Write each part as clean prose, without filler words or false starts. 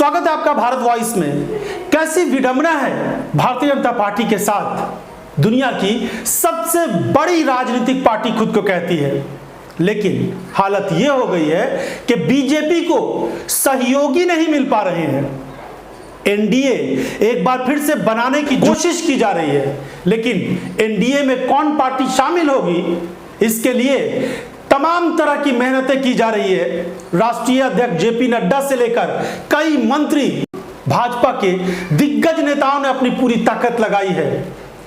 स्वागत है आपका भारत वॉइस में। कैसी विडंबना है भारतीय जनता पार्टी के साथ। दुनिया की सबसे बड़ी राजनीतिक पार्टी खुद को कहती है, लेकिन हालत यह हो गई है कि बीजेपी को सहयोगी नहीं मिल पा रहे हैं। एनडीए एक बार फिर से बनाने की कोशिश की जा रही है, लेकिन एनडीए में कौन पार्टी शामिल होगी, इसके लिए तमाम तरह की मेहनतें की जा रही है। राष्ट्रीय अध्यक्ष जेपी नड्डा से लेकर कई मंत्री, भाजपा के दिग्गज नेताओं ने अपनी पूरी ताकत लगाई है,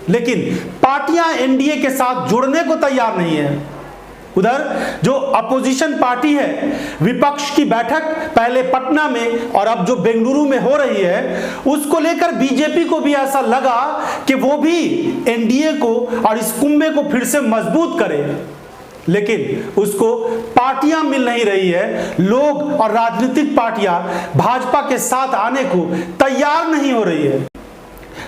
लेकिन पार्टियां एनडीए के साथ जुड़ने को तैयार नहीं है। उधर जो अपोजिशन पार्टी है, विपक्ष की बैठक पहले पटना में और अब जो बेंगलुरु में हो रही है, उसको लेकर बीजेपी को भी ऐसा लगा कि वो भी एनडीए को और इस कुंभे को फिर से मजबूत करे, लेकिन उसको पार्टियां मिल नहीं रही है। लोग और राजनीतिक पार्टियां भाजपा के साथ आने को तैयार नहीं हो रही है।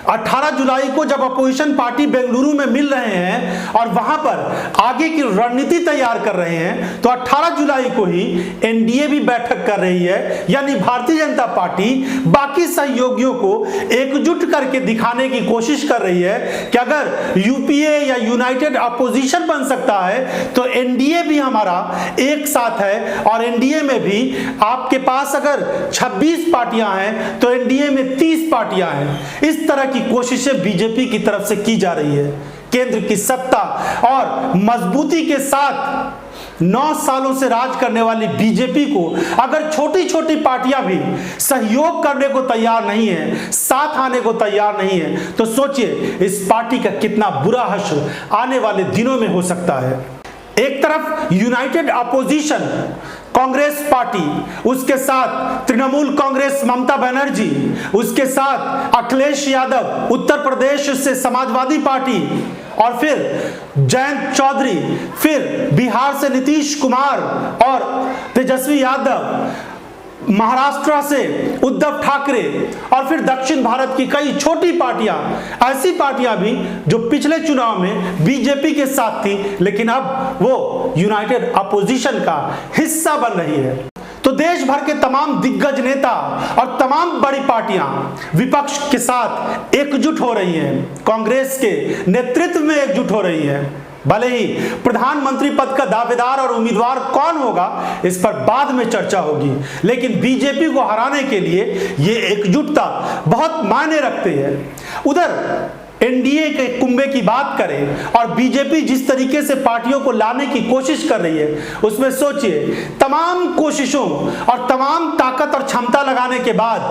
18 जुलाई को जब अपोजिशन पार्टी बेंगलुरु में मिल रहे हैं और वहां पर आगे की रणनीति तैयार कर रहे हैं, तो 18 जुलाई को ही एनडीए भी बैठक कर रही है। यानी भारतीय जनता पार्टी बाकी सहयोगियों को एकजुट करके दिखाने की कोशिश कर रही है कि अगर यूपीए या यूनाइटेड अपोजिशन बन सकता है तो एनडीए भी हमारा एक साथ है, और एनडीए में भी आपके पास अगर 26 पार्टियां हैं तो एनडीए में 30 पार्टियां हैं। इस तरह की कोशिशें बीजेपी की तरफ से की जा रही है। केंद्र की सत्ता और मजबूती के साथ 9 सालों से राज करने वाली बीजेपी को अगर छोटी छोटी पार्टियां भी सहयोग करने को तैयार नहीं है, साथ आने को तैयार नहीं है, तो सोचिए इस पार्टी का कितना बुरा हश्र आने वाले दिनों में हो सकता है। एक तरफ यूनाइटेड अपोजिशन कांग्रेस पार्टी, उसके साथ तृणमूल कांग्रेस ममता बनर्जी, उसके साथ अखिलेश यादव उत्तर प्रदेश से समाजवादी पार्टी, और फिर जयंत चौधरी, फिर बिहार से नीतीश कुमार और तेजस्वी यादव, महाराष्ट्र से उद्धव ठाकरे, और फिर दक्षिण भारत की कई छोटी पार्टियां, ऐसी पार्टियां भी जो पिछले चुनाव में बीजेपी के साथ थी, लेकिन अब वो यूनाइटेड अपोजिशन का हिस्सा बन रही है। तो देश भर के तमाम दिग्गज नेता और तमाम बड़ी पार्टियां विपक्ष के साथ एकजुट हो रही हैं, कांग्रेस के नेतृत्व में एकजुट हो रही हैं। भले ही प्रधानमंत्री पद का दावेदार और उम्मीदवार कौन होगा इस पर बाद में चर्चा होगी, लेकिन बीजेपी को हराने के लिए ये एकजुटता बहुत मायने रखती है। उधर एनडीए के कुंभे की बात करें और बीजेपी जिस तरीके से पार्टियों को लाने की कोशिश कर रही है, उसमें सोचिए तमाम कोशिशों और तमाम ताकत और क्षमता लगाने के बाद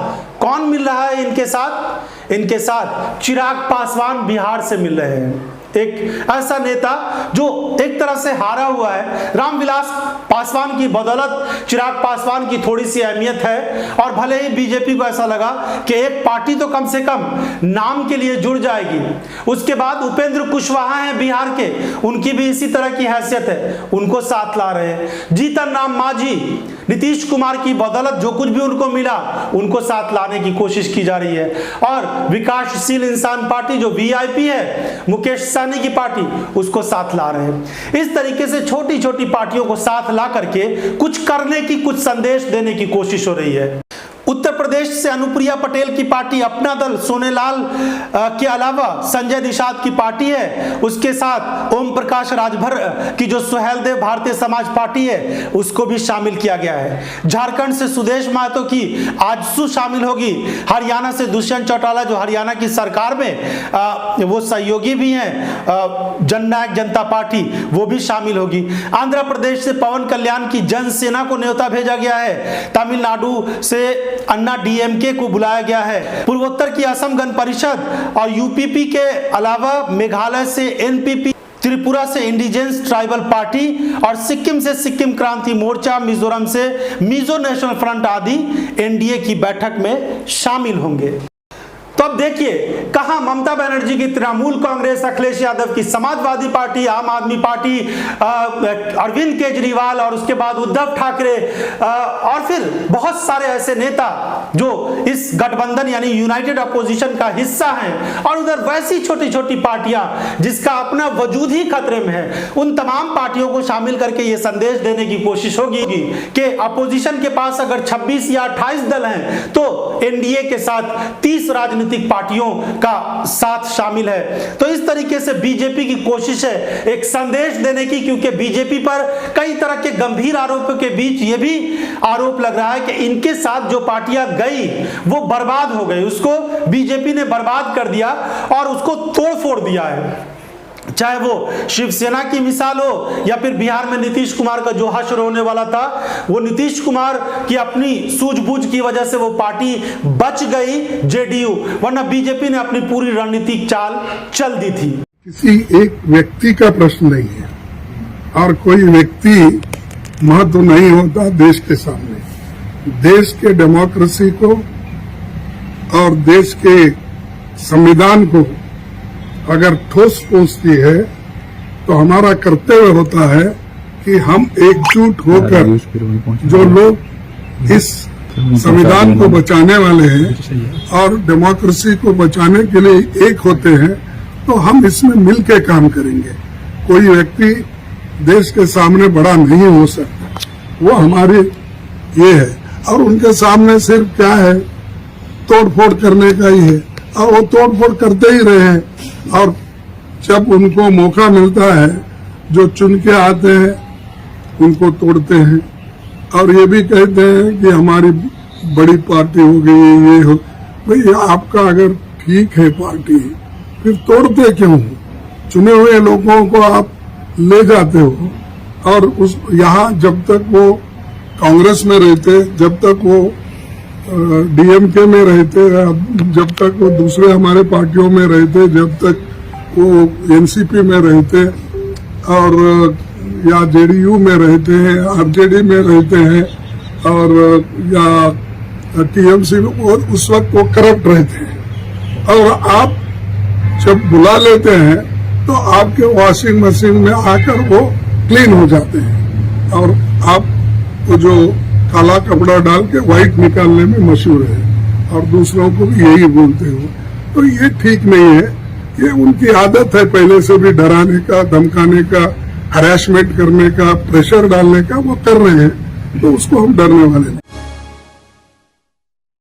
कौन मिल रहा है इनके साथ? इनके साथ चिराग पासवान बिहार से मिल रहे हैं। एक ऐसा नेता जो एक तरह से हारा हुआ है। रामविलास पासवान की बदौलत चिराग पासवान की थोड़ी सी अहमियत है, और भले ही बीजेपी को ऐसा लगा कि एक पार्टी तो कम से कम नाम के लिए जुड़ जाएगी। उसके बाद उपेंद्र कुशवाहा हैं बिहार के, उनकी भी इसी तरह की हैसियत है, उनको साथ ला रहे हैं। जीतन राम मांझी, नीतीश कुमार की बदौलत जो कुछ भी उनको मिला उनको साथ लाने की कोशिश की जा रही है। और विकासशील इंसान पार्टी जो वीआईपी है, मुकेश सहनी की पार्टी, उसको साथ ला रहे हैं। इस तरीके से छोटी छोटी पार्टियों को साथ ला करके कुछ करने की, कुछ संदेश देने की कोशिश हो रही है। उत्तर प्रदेश से अनुप्रिया पटेल की पार्टी अपना दल, सोनेलाल के अलावा संजय निषाद की पार्टी है, उसके साथ ओम प्रकाश राजभर की जो सुहेलदेव भारतीय समाज पार्टी है उसको भी शामिल किया गया है। झारखंड से सुदेश महतो की आजसू शामिल होगी। हरियाणा से दुष्यंत चौटाला जो हरियाणा की सरकार में वो सहयोगी भी हैं, जननायक जनता पार्टी, वो भी शामिल होगी। आंध्र प्रदेश से पवन कल्याण की जनसेना को न्योता भेजा गया है। तमिलनाडु से अन्ना डीएमके को बुलाया गया है। पूर्वोत्तर की असम गण परिषद और यूपीपी के अलावा मेघालय से एनपीपी, त्रिपुरा से इंडिजेंस ट्राइबल पार्टी, और सिक्किम से सिक्किम क्रांति मोर्चा, मिजोरम से मिजो नेशनल फ्रंट आदि एनडीए की बैठक में शामिल होंगे। तो अब देखिए कहां ममता बनर्जी की तृणमूल कांग्रेस, अखिलेश यादव की समाजवादी पार्टी, आम आदमी पार्टी, अरविंद केजरीवाल और उसके बाद उद्धव ठाकरे और फिर बहुत सारे ऐसे नेता जो इस गठबंधन यानी यूनाइटेड अपोजिशन का हिस्सा हैं, और उधर वैसी छोटी छोटी पार्टियां जिसका अपना वजूद ही खतरे में है, उन तमाम पार्टियों को शामिल करके यह संदेश देने की कोशिश होगी कि अपोजिशन के पास अगर 26 या 28 दल हैं तो एनडीए के साथ 30 राजनीतिक पार्टियों का साथ शामिल है। तो इस तरीके से बीजेपी की कोशिश है एक संदेश देने की, क्योंकि बीजेपी पर कई तरह के गंभीर आरोपों के बीच यह भी आरोप लग रहा है कि इनके साथ जो पार्टियां गई वो बर्बाद हो गई, उसको बीजेपी ने बर्बाद कर दिया और उसको तोड़ फोड़ दिया है। चाहे वो शिवसेना की मिसाल हो या फिर बिहार में नीतीश कुमार का जो हश्र होने वाला था, वो नीतीश कुमार की अपनी सूझबूझ की वजह से वो पार्टी बच गई जेडीयू, वरना बीजेपी ने अपनी पूरी रणनीतिक चाल चल दी थी। किसी एक व्यक्ति का प्रश्न नहीं है और कोई व्यक्ति महत्व नहीं होता देश के सामने। देश के डेमोक्रेसी को और देश के संविधान को अगर ठोस पहुंचती है तो हमारा कर्तव्य होता है कि हम एकजुट होकर जो लोग इस संविधान को बचाने वाले हैं और डेमोक्रेसी को बचाने के लिए एक होते हैं, तो हम इसमें मिलकर काम करेंगे। कोई व्यक्ति देश के सामने बड़ा नहीं हो सकता, वो हमारी ये है। और उनके सामने सिर्फ क्या है, तोड़फोड़ करने का ही है और वो तोड़फोड़ करते ही रहे हैं। और जब उनको मौका मिलता है, जो चुन के आते हैं उनको तोड़ते हैं और ये भी कहते हैं कि हमारी बड़ी पार्टी हो गई, ये हो। भाई आपका अगर ठीक है पार्टी, फिर तोड़ते क्यों? चुने हुए लोगों को आप ले जाते हो। और उस यहाँ जब तक वो कांग्रेस में रहते, जब तक वो डीएमके में रहते, जब तक वो दूसरे हमारे पार्टियों में रहते, जब तक वो एनसीपी में रहते और या जेडीयू में रहते हैं, आरजेडी में रहते हैं और या टीएमसी में, और उस वक्त वो करप्ट रहते हैं। और आप जब बुला लेते हैं तो आपके वॉशिंग मशीन में आकर वो क्लीन हो जाते हैं और आप वो जो काला कपड़ा डाल के व्हाइट निकालने में मशहूर है और दूसरों को भी यही बोलते हो। तो ये ठीक नहीं है, ये उनकी आदत है पहले से भी डराने का, धमकाने का, हरासमेंट करने का, प्रेशर डालने का, वो कर रहे हैं, तो उसको हम डरने वाले नहीं।